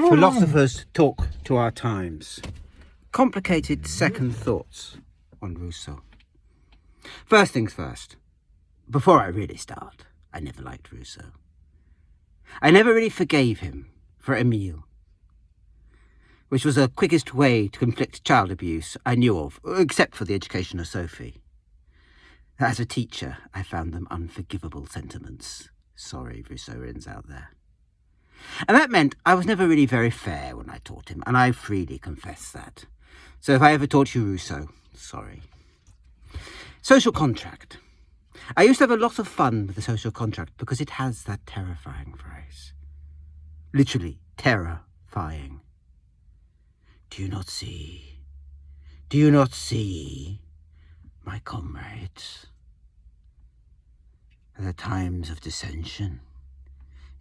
Philosophers talk to our times. Complicated second thoughts on Rousseau. First things first. Before I really start, I never liked Rousseau. I never really forgave him for Emile, which was the quickest way to inflict child abuse I knew of, except for the education of Sophie. As a teacher, I found them unforgivable sentiments. Sorry, Rousseauians out there. And that meant I was never really very fair when I taught him, and I freely confess that. So if I ever taught you Rousseau, sorry. Social contract. I used to have a lot of fun with the social contract because it has that terrifying phrase. Literally, terrifying. Do you not see? Do you not see, my comrades? At the times of dissension,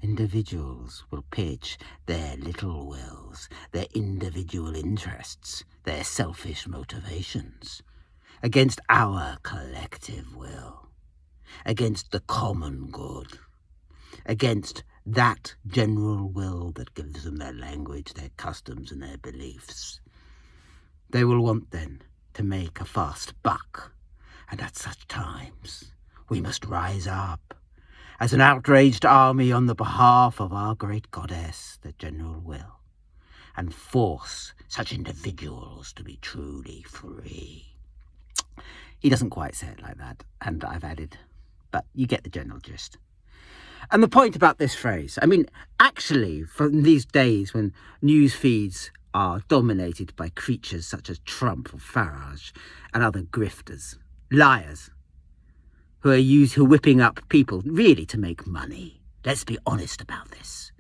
individuals will pitch their little wills, their individual interests, their selfish motivations, against our collective will, against the common good, against that general will that gives them their language, their customs, and their beliefs. They will want then to make a fast buck, and at such times we must rise up as an outraged army on the behalf of our great goddess, the general will, and force such individuals to be truly free. He doesn't quite say it like that, and I've added, but you get the general gist. And the point about this phrase, actually, from these days when news feeds are dominated by creatures such as Trump or Farage and other grifters, liars, who are whipping up people really to make money. Let's be honest about this.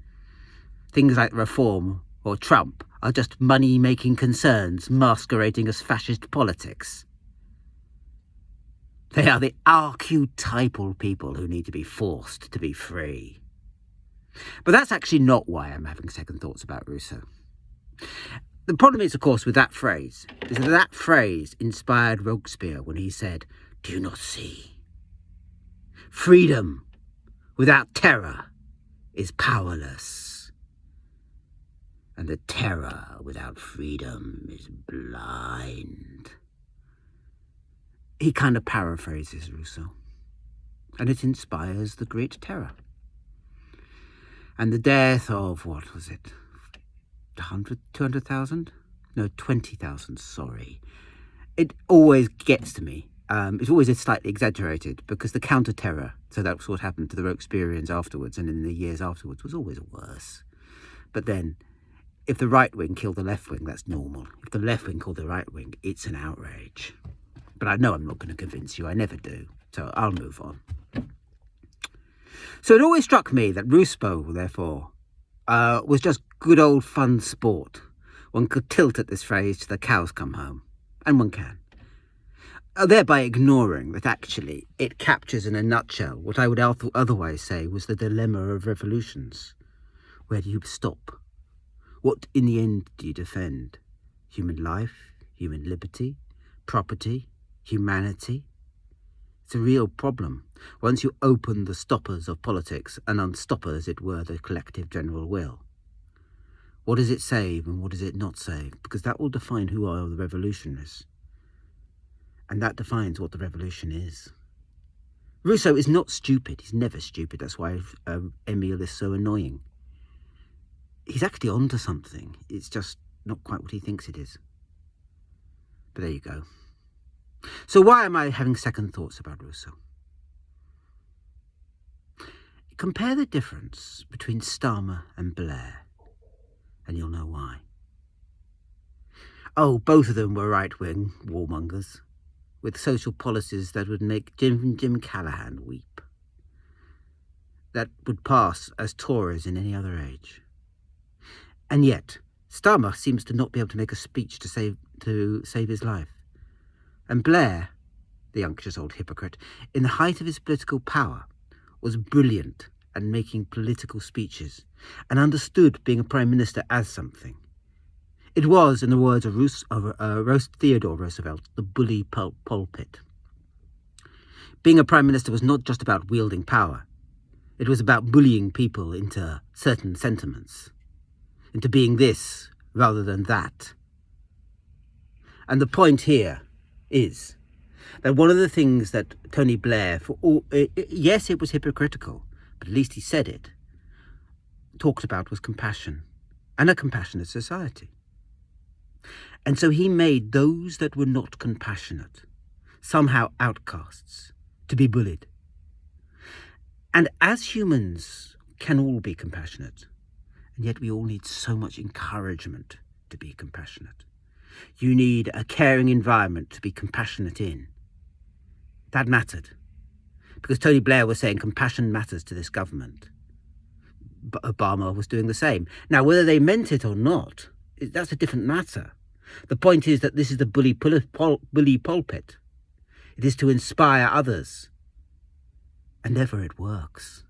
Things like reform or Trump are just money-making concerns masquerading as fascist politics. They are the archetypal people who need to be forced to be free. But that's actually not why I'm having second thoughts about Rousseau. The problem is, of course, with that phrase, is that that phrase inspired Robespierre when he said, "Do you not see? Freedom without terror is powerless, and the terror without freedom is blind." He kind of paraphrases Rousseau, and it inspires the Great Terror. And the death of, 200,000? No, 20,000, sorry. It always gets to me. It's always slightly exaggerated because the counter-terror, so that's what happened to the Robespierrians afterwards and in the years afterwards, was always worse. But then, if the right wing killed the left wing, that's normal. If the left wing killed the right wing, it's an outrage. But I know I'm not going to convince you, I never do, so I'll move on. So it always struck me that Rousseau, therefore, was just good old fun sport. One could tilt at this phrase till the cows come home, and one can. Thereby ignoring that actually it captures in a nutshell what I would otherwise say was the dilemma of revolutions. Where do you stop? What in the end do you defend? Human life, human liberty, property, humanity? It's a real problem once you open the stoppers of politics and unstopper, as it were, the collective general will. What does it save and what does it not save? Because that will define who are the revolutionaries. And that defines what the revolution is. Rousseau is not stupid. He's never stupid. That's why Emile is so annoying. He's actually onto something. It's just not quite what he thinks it is. But there you go. So why am I having second thoughts about Rousseau? Compare the difference between Starmer and Blair, and you'll know why. Oh, both of them were right-wing warmongers, with social policies that would make Jim Callaghan weep, that would pass as Tories in any other age. And yet, Starmer seems to not be able to make a speech to save his life. And Blair, the unctuous old hypocrite, in the height of his political power, was brilliant at making political speeches and understood being a prime minister as something. It was, in the words of Theodore Roosevelt, the bully pulpit. Being a prime minister was not just about wielding power. It was about bullying people into certain sentiments. into being this rather than that. And the point here is that one of the things that Tony Blair, yes, it was hypocritical, but at least he said it, talked about was compassion and a compassionate society. And so he made those that were not compassionate somehow outcasts, to be bullied. And as humans can all be compassionate, and yet we all need so much encouragement to be compassionate. You need a caring environment to be compassionate in. That mattered, because Tony Blair was saying compassion matters to this government. But Obama was doing the same. Now, whether they meant it or not, that's a different matter. The point is that this is the bully pulpit. It is to inspire others. And never it works.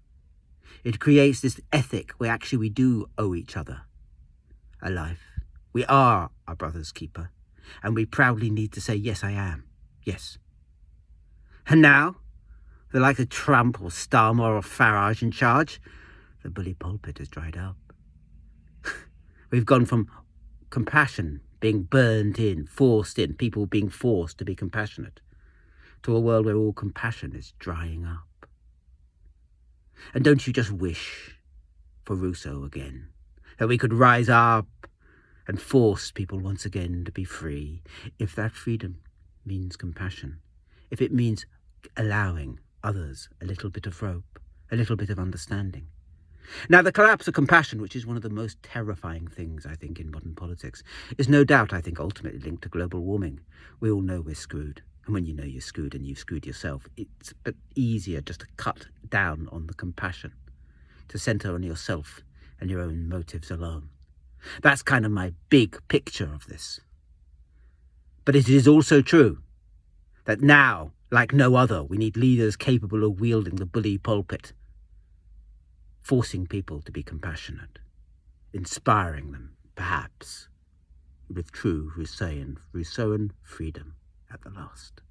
It creates this ethic where actually we do owe each other a life. We are our brother's keeper. And we proudly need to say, yes, I am. Yes. And now, the likes of Trump or Starmer or Farage in charge, the bully pulpit has dried up. We've gone from compassion being burned in, forced in, people being forced to be compassionate, to a world where all compassion is drying up. And don't you just wish for Rousseau again, that we could rise up and force people once again to be free, if that freedom means compassion, if it means allowing others a little bit of rope, a little bit of understanding. Now, the collapse of compassion, which is one of the most terrifying things, I think, in modern politics, is no doubt, I think, ultimately linked to global warming. We all know we're screwed. And when you know you're screwed and you've screwed yourself, it's a bit easier just to cut down on the compassion, to centre on yourself and your own motives alone. That's kind of my big picture of this. But it is also true that now, like no other, we need leaders capable of wielding the bully pulpit, forcing people to be compassionate, inspiring them, perhaps, with true Rousseauan freedom at the last.